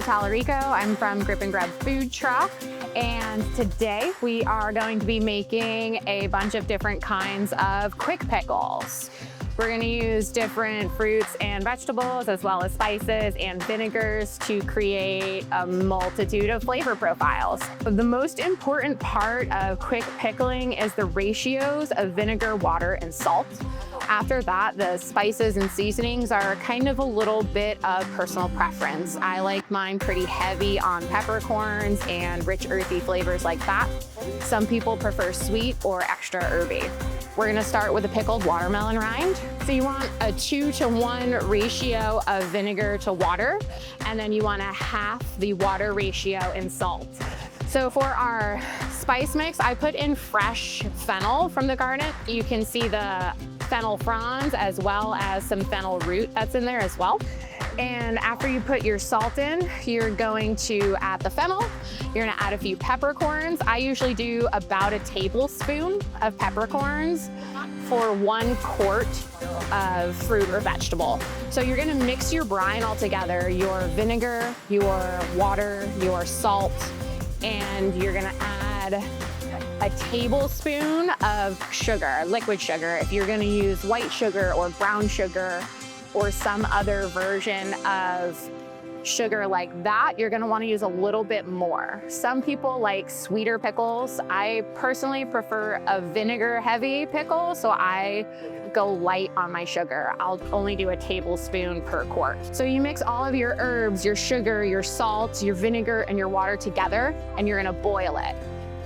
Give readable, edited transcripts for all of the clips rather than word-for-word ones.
Talarico. I'm from Grip N Grub food truck, and today we are going to be making a bunch of different kinds of quick pickles. We're going to use different fruits and vegetables as well as spices and vinegars to create a multitude of flavor profiles. The most important part of quick pickling is the ratios of vinegar, water, and salt. After that, the spices and seasonings are kind of a little bit of personal preference. I like mine pretty heavy on peppercorns and rich earthy flavors like that. Some people prefer sweet or extra herby. We're gonna start with a pickled watermelon rind. So you want a 2-to-1 ratio of vinegar to water, and then you want a half the water ratio in salt. So for our spice mix, I put in fresh fennel from the garden. You can see the fennel fronds as well as some fennel root that's in there as well. And after you put your salt in, you're going to add the fennel. You're gonna add a few peppercorns. I usually do about a tablespoon of peppercorns for 1 quart of fruit or vegetable. So you're gonna mix your brine all together, your vinegar, your water, your salt, and you're gonna add a tablespoon of sugar, liquid sugar. If you're gonna use white sugar or brown sugar or some other version of sugar like that, you're gonna wanna use a little bit more. Some people like sweeter pickles. I personally prefer a vinegar heavy pickle, so I go light on my sugar. I'll only do a tablespoon per quart. So you mix all of your herbs, your sugar, your salt, your vinegar, and your water together, and you're gonna boil it.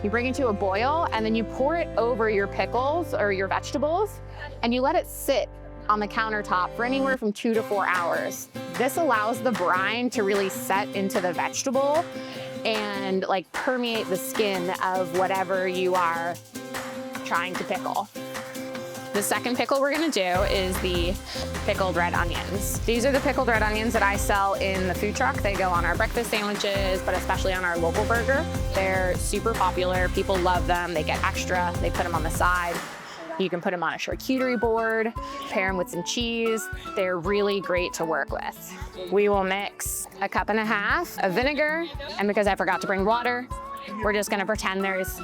You bring it to a boil, and then you pour it over your pickles or your vegetables, and you let it sit on the countertop for anywhere from 2 to 4 hours. This allows the brine to really set into the vegetable and like permeate the skin of whatever you are trying to pickle. The second pickle we're gonna do is the pickled red onions. These are the pickled red onions that I sell in the food truck. They go on our breakfast sandwiches, but especially on our local burger. They're super popular, people love them, they get extra, they put them on the side. You can put them on a charcuterie board, pair them with some cheese. They're really great to work with. We will mix 1.5 cups of vinegar, and because I forgot to bring water, we're just gonna pretend there's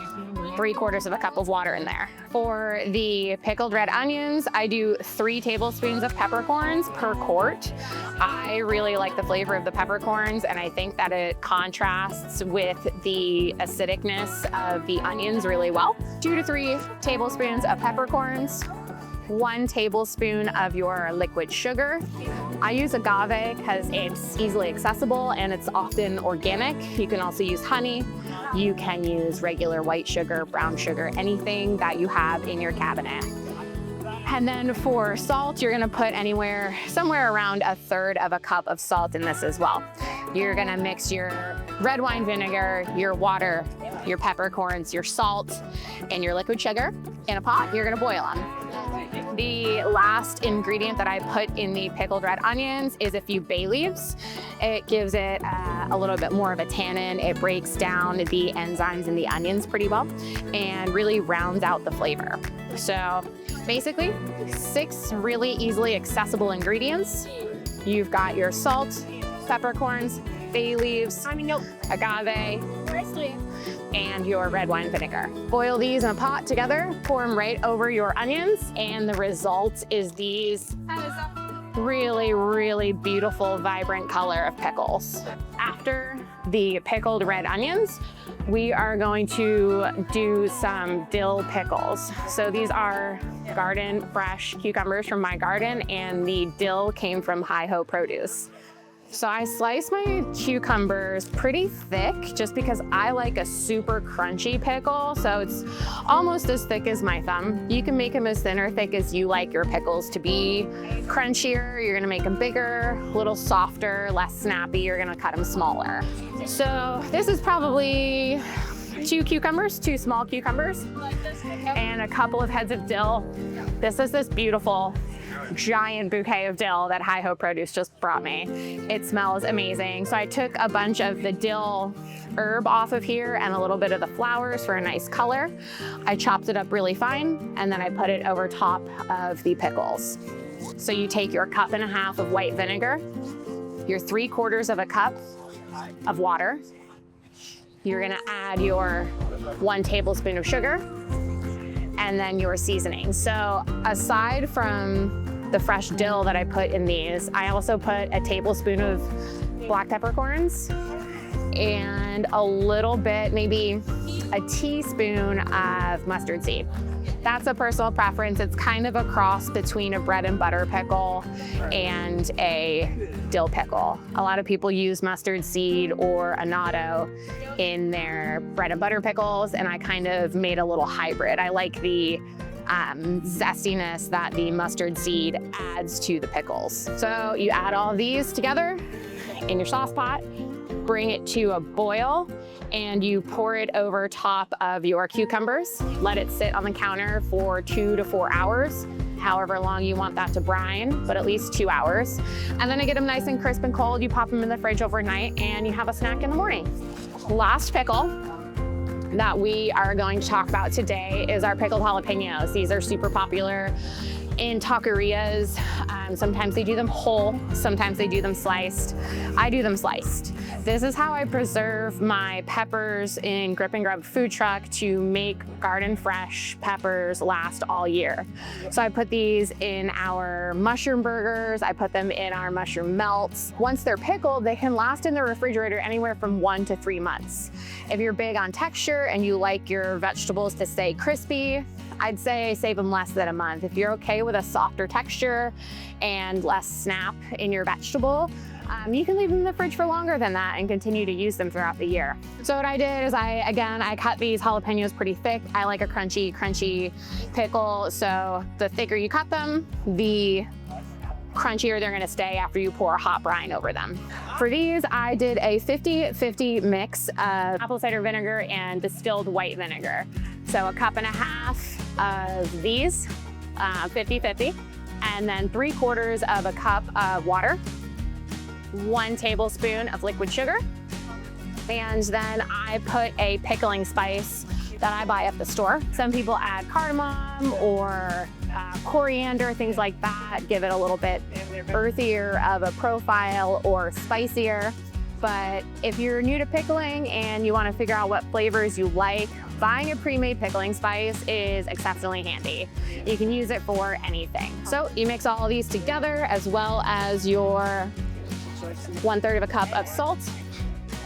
3/4 cup of water in there. For the pickled red onions, I do 3 tablespoons of peppercorns per quart. I really like the flavor of the peppercorns, and I think that it contrasts with the acidicness of the onions really well. 2 to 3 tablespoons of peppercorns, 1 tablespoon of your liquid sugar. I use agave because it's easily accessible and it's often organic. You can also use honey. You can use regular white sugar, brown sugar, anything that you have in your cabinet. And then for salt, you're gonna put somewhere around 1/3 cup of salt in this as well. You're gonna mix your red wine vinegar, your water, your peppercorns, your salt, and your liquid sugar in a pot. You're gonna boil them. The last ingredient that I put in the pickled red onions is a few bay leaves. It gives it a little bit more of a tannin. It breaks down the enzymes in the onions pretty well and really rounds out the flavor. So basically 6 really easily accessible ingredients. You've got your salt, peppercorns, bay leaves, agave, and your red wine vinegar. Boil these in a pot together, pour them right over your onions, and the result is these really, really beautiful, vibrant color of pickles. After the pickled red onions, we are going to do some dill pickles. So these are garden fresh cucumbers from my garden, and the dill came from Hi-Ho Produce. So I slice my cucumbers pretty thick just because I like a super crunchy pickle. So it's almost as thick as my thumb. You can make them as thin or thick as you like your pickles to be. Crunchier, you're gonna make them bigger, a little softer, less snappy, you're gonna cut them smaller. So this is probably 2 small cucumbers, and a couple of heads of dill. This is this beautiful giant bouquet of dill that Hi-Ho Produce just brought me. It smells amazing. So I took a bunch of the dill herb off of here and a little bit of the flowers for a nice color. I chopped it up really fine, and then I put it over top of the pickles. So you take your 1.5 cups of white vinegar, your 3/4 of a cup of water. You're gonna add your 1 tablespoon of sugar, and then your seasoning. So aside from the fresh dill that I put in these, I also put a tablespoon of black peppercorns and a little bit, maybe a teaspoon of mustard seed. That's a personal preference. It's kind of a cross between a bread and butter pickle and a dill pickle. A lot of people use mustard seed or annatto in their bread and butter pickles, and I kind of made a little hybrid. I like the zestiness that the mustard seed adds to the pickles. So you add all of these together in your sauce pot, bring it to a boil, and you pour it over top of your cucumbers. Let it sit on the counter for 2 to 4 hours, however long you want that to brine, but at least 2 hours. And then to get them nice and crisp and cold, you pop them in the fridge overnight and you have a snack in the morning. Last pickle that we are going to talk about today is our pickled jalapenos. These are super popular in taquerias. Sometimes they do them whole, sometimes they do them sliced. I do them sliced. This is how I preserve my peppers in Grip N Grub food truck to make garden fresh peppers last all year. So I put these in our mushroom burgers, I put them in our mushroom melts. Once they're pickled, they can last in the refrigerator anywhere from 1 to 3 months. If you're big on texture and you like your vegetables to stay crispy, I'd say save them less than a month. If you're okay with a softer texture and less snap in your vegetable, you can leave them in the fridge for longer than that and continue to use them throughout the year. So what I did is I cut these jalapenos pretty thick. I like a crunchy pickle, so the thicker you cut them, the crunchier they're gonna stay after you pour hot brine over them. For these, I did a 50-50 mix of apple cider vinegar and distilled white vinegar. So 1.5 cups of these, 50-50, and then 3/4 of a cup of water, 1 tablespoon of liquid sugar, and then I put a pickling spice that I buy at the store. Some people add cardamom or coriander, things like that, give it a little bit earthier of a profile or spicier. But if you're new to pickling and you want to figure out what flavors you like, buying a pre-made pickling spice is exceptionally handy. You can use it for anything. So you mix all of these together, as well as your 1/3 of a cup of salt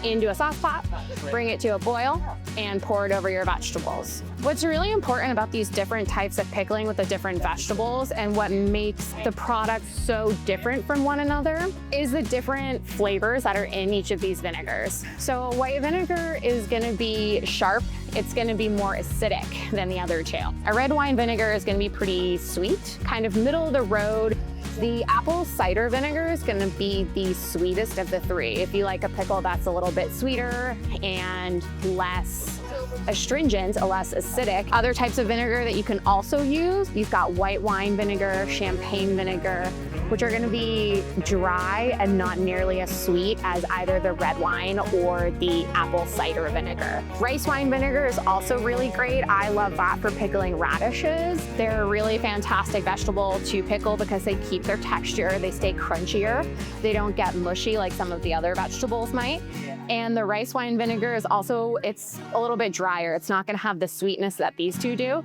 into a sauce pot, bring it to a boil, and pour it over your vegetables. What's really important about these different types of pickling with the different vegetables and what makes the product so different from one another is the different flavors that are in each of these vinegars. So white vinegar is gonna be sharp. It's gonna be more acidic than the other two. A red wine vinegar is gonna be pretty sweet, kind of middle of the road. The apple cider vinegar is gonna be the sweetest of the three. If you like a pickle that's a little bit sweeter and less astringent, less acidic. Other types of vinegar that you can also use, you've got white wine vinegar, champagne vinegar, which are gonna be dry and not nearly as sweet as either the red wine or the apple cider vinegar. Rice wine vinegar is also really great. I love that for pickling radishes. They're a really fantastic vegetable to pickle because they keep their texture, they stay crunchier. They don't get mushy like some of the other vegetables might. And the rice wine vinegar is also, it's a little bit drier. It's not gonna have the sweetness that these two do.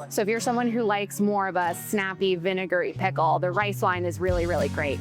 So if you're someone who likes more of a snappy, vinegary pickle, the rice wine is really, really great.